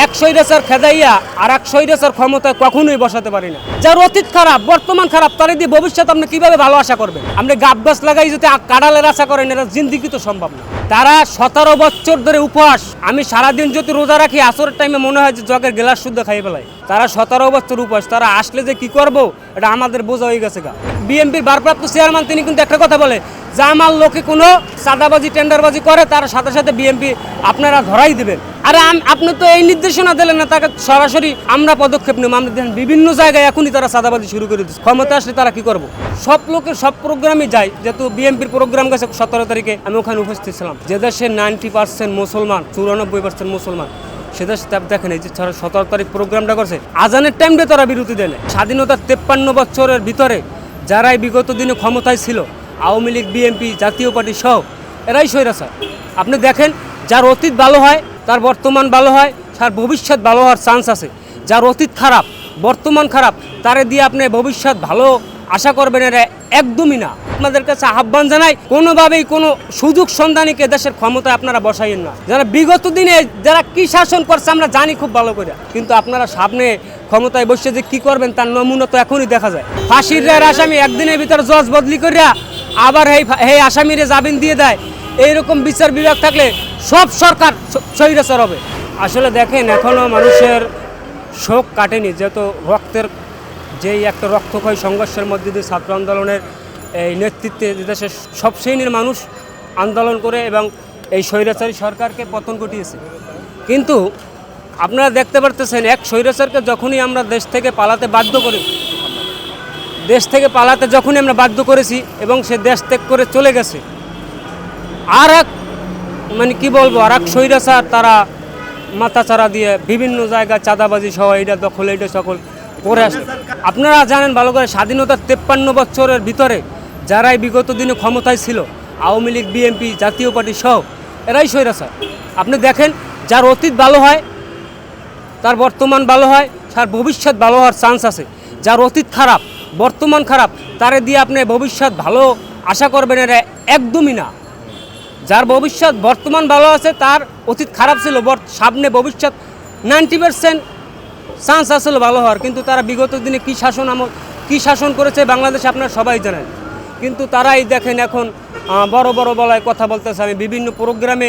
এক স্বৈরাচার খেদাইয়া আর এক স্বৈরাচার ক্ষমতায় কখনোই বসাতে পারি না। যার অতীত খারাপ, বর্তমান খারাপ, তারা দিয়ে ভবিষ্যৎ আপনি কিভাবে ভালো আশা করবেন? আপনি গাব গাছ লাগাই যদি কাঁড়ালের আশা করেন, এটা জিন্দিগি তো সম্ভব না। তারা 17 বছর ধরে উপহাস, আমি সারাদিন যদি রোজা রাখি আসরের টাইমে মনে হয় যে জগের গ্লাস শুদ্ধ খাইয়ে ফেলাই। তারা 17 বছর উপহাস, তারা আসলে যে কি করবো এটা আমাদের বোঝা হয়ে গেছে। বিএনপির ভারপ্রাপ্ত চেয়ারম্যান তিনি কিন্তু একটা কথা বলে যে আমার লোকে কোনো চাঁদাবাজি টেন্ডারবাজি করে তার সাথে সাথে বিএনপি আপনারা ধরাই দেবেন। আরে আপনি তো এই নির্দেশনা দিলেন না, তাকে সরাসরি আমরা পদক্ষেপ নেব। আমরা দেখেন বিভিন্ন জায়গায় এখনই তারা চাঁদাবাজি শুরু করে দিচ্ছে। ক্ষমতা আসলে তারা কি করবো? সব লোকের সব প্রোগ্রামে যায়, যেহেতু বিএনপির প্রোগ্রাম গেছে 17 তারিখে, আমি ওখানে উপস্থিত ছিলাম। যে দেশে 90% মুসলমান, 94% মুসলমান, সেটা দেখেন এই যে 17 তারিখ প্রোগ্রামটা করছে, আজানের টাইমে তারা বিরতি দেয়। স্বাধীনতার 53 বছরের ভিতরে যারাই বিগত দিনে ক্ষমতায় ছিল, আওয়ামী লীগ, বিএনপি, জাতীয় পার্টি সহ, এরাই স্বৈরাচার। আপনি দেখেন যার অতীত ভালো হয় তার বর্তমান ভালো হয়, তার ভবিষ্যৎ ভালো হওয়ার চান্স আছে। যার অতীত খারাপ, বর্তমান খারাপ, তারে দিয়ে আপনি ভবিষ্যৎ ভালো আশা করবেন, এটা একদমই না। আপনাদের কাছে আহ্বান জানাই, কোনোভাবেই কোনো সুযোগ সন্ধানীকে দেশের ক্ষমতায় আপনারা বসাইয়েন না। যারা বিগত দিনে যারা কি শাসন করছে আমরা জানি খুব ভালো করে, কিন্তু আপনারা সামনে ক্ষমতায় বসে যে কি করবেন তার নমুনা তো এখনই দেখা যায়। ফাঁসির রায়ের আসামি একদিনের ভিতরে জজ বদলি করিয়া আবার এই আসামিরে জামিন দিয়ে দেয়। এইরকম বিচার বিভাগ থাকলে সব সরকার স্বৈরাচার হবে। আসলে দেখেন এখনও মানুষের শোক কাটেনি, যেহেতু রক্তের যেই একটা রক্তক্ষয় সংঘর্ষের মধ্যে দিয়ে ছাত্র আন্দোলনের এই নেতৃত্বে দেশের সব শ্রেণীর মানুষ আন্দোলন করে এবং এই স্বৈরাচারী সরকারকে পতন ঘটিয়েছে। কিন্তু আপনারা দেখতে পারতেছেন এক স্বৈরাচারকে যখনই আমরা দেশ থেকে পালাতে বাধ্য করেছি এবং সে দেশ ত্যাগ করে চলে গেছে, আর এক মানে কি বলবো, আর এক স্বৈরাচার তারা মাথাচাড়া দিয়ে বিভিন্ন জায়গায় চাঁদাবাজি সহ এটা দখল এটা সকল করে আসে। আপনারা জানেন ভালো করে, স্বাধীনতার 53 বছরের ভিতরে যারাই বিগত দিনে ক্ষমতায় ছিল, আওয়ামী লীগ, বিএনপি, জাতীয় পার্টি সহ, এরাই স্বৈরাচার। আপনি দেখেন যার অতীত ভালো হয় তার বর্তমান ভালো হয়, তার ভবিষ্যৎ ভালো হওয়ার চান্স আছে। যার অতীত খারাপ, বর্তমান খারাপ, তারে দিয়ে আপনি ভবিষ্যৎ ভালো আশা করবেন, এটা একদমই না। যার ভবিষ্যৎ বর্তমান ভালো আছে, তার অতীত খারাপ ছিল, সামনে ভবিষ্যৎ 90% চান্স আসলে ভালো হওয়ার। কিন্তু তারা বিগত দিনে কী শাসন করেছে বাংলাদেশে আপনারা সবাই জানেন। কিন্তু তারাই দেখেন এখন বড় বড় বলায় কথা বলতেছে। আমি বিভিন্ন প্রোগ্রামে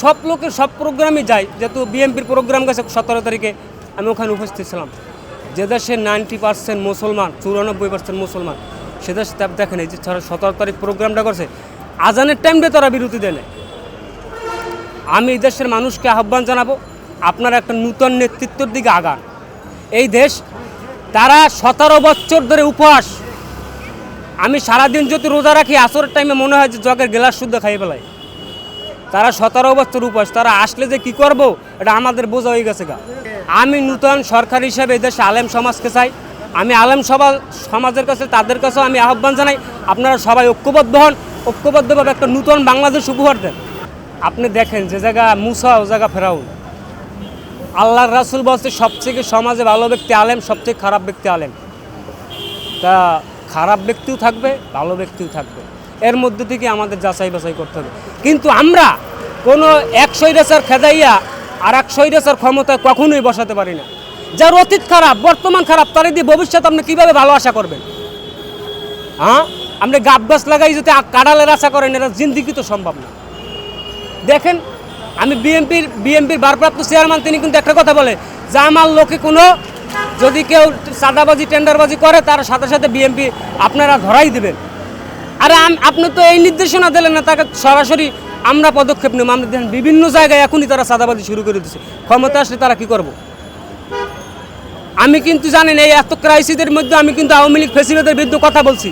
সব লোকের সব প্রোগ্রামে যাই, যেহেতু বিএনপির প্রোগ্রাম গেছে 17 তারিখে, আমি ওখানে উপস্থিত ছিলাম। যে দেশে 90% মুসলমান, 94% মুসলমান, সে দেশে দেখেন এই যে 17 তারিখ প্রোগ্রামটা করছে, আজানের টাইমে তারা বিরতি দেয়। আমি এই দেশের মানুষকে আহ্বান জানাবো, আপনারা একটা নূতন নেতৃত্বের দিকে আগান। এই দেশ তারা 17 বছর ধরে উপহাস, আমি সারাদিন যদি রোজা রাখি আসরের টাইমে মনে হয় যে জগের গ্লাস শুদ্ধ খাইয়ে ফেলাই। তারা 17 বছর উপহাস, তারা আসলে যে কি করব এটা আমাদের বোঝা হয়ে গেছে। আমি নূতন সরকার হিসেবে এই দেশে আলেম সমাজকে চাই। আমি আলেম সমাজের কাছে, তাদের কাছেও আমি আহ্বান জানাই, আপনারা সবাই ঐক্যবদ্ধভাবে একটা নূতন বাংলাদেশ উপহার দেন। আপনি দেখেন যে জায়গা মুসা ও জায়গা ফেরাউন। আল্লাহর রাসূল বলছে সবথেকে সমাজে ভালো ব্যক্তি আলেম, সবথেকে খারাপ ব্যক্তি আলেম। তা খারাপ ব্যক্তিও থাকবে, ভালো ব্যক্তিও থাকবে, এর মধ্যে থেকে আমাদের যাচাই বাছাই করতে হবে। কিন্তু আমরা কোনো এক স্বৈরাচার খেদাইয়া আর এক স্বৈরাচার ক্ষমতায় কখনোই বসাতে পারি না। যার অতীত খারাপ, বর্তমান খারাপ, তারা দিয়ে ভবিষ্যৎ আপনি কীভাবে ভালো আশা করবেন? আপনি গাব গাছ লাগাই যদি কাঁড়ালের আশা করেন, এটা জিন্দিগি তো সম্ভব না। দেখেন আমি বিএনপির ভারপ্রাপ্ত চেয়ারম্যান তিনি কিন্তু একটা কথা বলে যে আমার লোকে কোনো যদি কেউ চাঁদাবাজি টেন্ডারবাজি করে তার সাথে সাথে বিএনপি আপনারা ধরাই দেবেন। আরে আপনি তো এই নির্দেশনা দিলেন না, তাকে সরাসরি আমরা পদক্ষেপ নেব। আমরা দেখেন বিভিন্ন জায়গায় এখনই তারা চাঁদাবাজি শুরু করে দিচ্ছে। ক্ষমতা আসলে তারা কি করবো? আমি কিন্তু জানেন এই এত ক্রাইসিসের মধ্যে আমি কিন্তু আওয়ামী লীগ ফেসিলিটির বিরুদ্ধে কথা বলছি।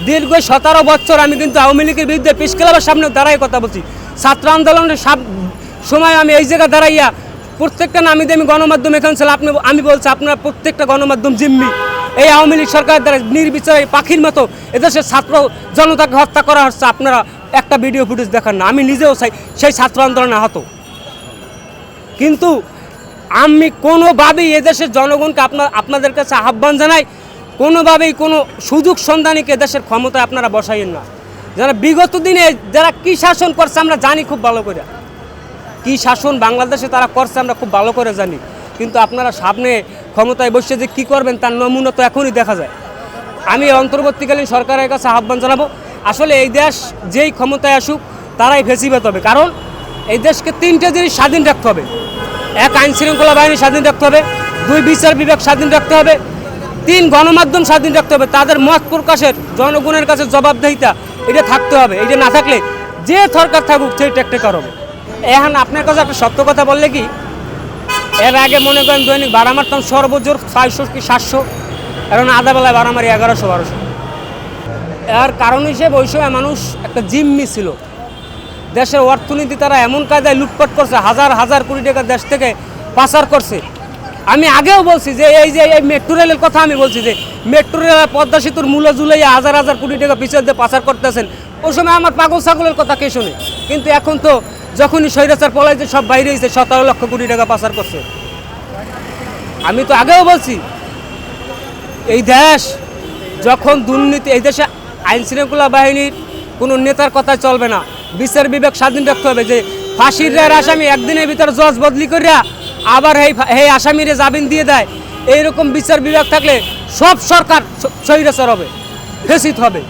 দীর্ঘ 17 বছর আমি কিন্তু আওয়ামী লীগের বিরুদ্ধে প্রেস ক্লাবের সামনে দাঁড়াই কথা বলছি। ছাত্র আন্দোলনের সময় আমি এই জায়গায় দাঁড়াইয়া প্রত্যেকটা নামি দামি গণমাধ্যম এখানে ছিল। আমি বলছি আপনারা প্রত্যেকটা গণমাধ্যম জিম্মি। এই আওয়ামী লীগ সরকারের দ্বারা নির্বিচারে পাখির মতো এদেশের ছাত্র জনতাকে হত্যা করা হচ্ছে। আপনারা একটা ভিডিও ফুটেজ দেখান না। আমি নিজেও চাই সেই ছাত্র আন্দোলনে আহত। কিন্তু আমি কোনোভাবেই এদেশের জনগণকে আপনাদের কাছে আহ্বান জানাই, কোনোভাবেই কোনো সুযোগ সন্ধানীকে দেশের ক্ষমতায় আপনারা বসাইয়েন না। যারা বিগত দিনে যারা কি শাসন করছে আমরা জানি খুব ভালো করে। কি শাসন বাংলাদেশে তারা করছে আমরা খুব ভালো করে জানি, কিন্তু আপনারা সামনে ক্ষমতায় বসে যে কী করবেন তার নমুনা তো এখনই দেখা যায়। আমি অন্তর্বর্তীকালীন সরকারের কাছে আহ্বান জানাবো, আসলে এই দেশ যেই ক্ষমতায় আসুক তারাই ফেসিবাদ হবে, কারণ এই দেশকে তিনটে জিনিস স্বাধীন রাখতে হবে। এক, আইন শৃঙ্খলা বাহিনী স্বাধীন রাখতে হবে, দুই, বিচার বিভাগ স্বাধীন রাখতে হবে, তিন, গণমাধ্যম স্বাধীন রাখতে হবে, তাদের মত প্রকাশের জনগণের কাছে জবাবদিহিতা এটা থাকতে হবে। এটা না থাকলে যে সরকার থাকুক সেই টেকটেকার হবে। এখন আপনার কাছে একটা সত্য কথা বললে কি, এর আগে মনে করেন দৈনিক ভাড়া মারতাম সর্বজোর 600 কি 700, এখন আধাবেলায় ভাড়া মারি 1100-1200। এর কারণ হিসেবে ওই সময় মানুষ একটা জিম্মি ছিল, দেশের অর্থনীতি তারা এমন কায়দায় লুটপাট করছে, হাজার হাজার কোটি টাকা দেশ থেকে পাচার করছে। আমি আগেও বলছি যে এই মেট্রো রেলের কথা আমি বলছি যে মেট্রো রেল পদ্মা সেতুর মূল্য জুলাইয়া হাজার হাজার কোটি টাকা পিছিয়ে দিয়ে পাচার করতেছেন। ওই সময় আমার পাগল ছাগলের কথা কে শোনে, কিন্তু এখন তো যখনই স্বৈরাচার পলাইছে সব বাইরে হয়েছে, 17 লক্ষ কোটি টাকা পাচার করছে। আমি তো আগেও বলছি এই দেশ যখন দুর্নীতি, এই দেশে আইন শৃঙ্খলা বাহিনীর কোনো নেতার কথা চলবে না, বিচার বিভাগ স্বাধীন রাখতে হবে। যে ফাঁসির রায়ের আসামি একদিনের ভিতরে জজ বদলি করিয়া আবার এই আসামিরে জামিন দিয়ে দেয়, এইরকম বিচার বিভাগ থাকলে সব সরকার স্বৈরাচার হবে, ফেসিত হবে।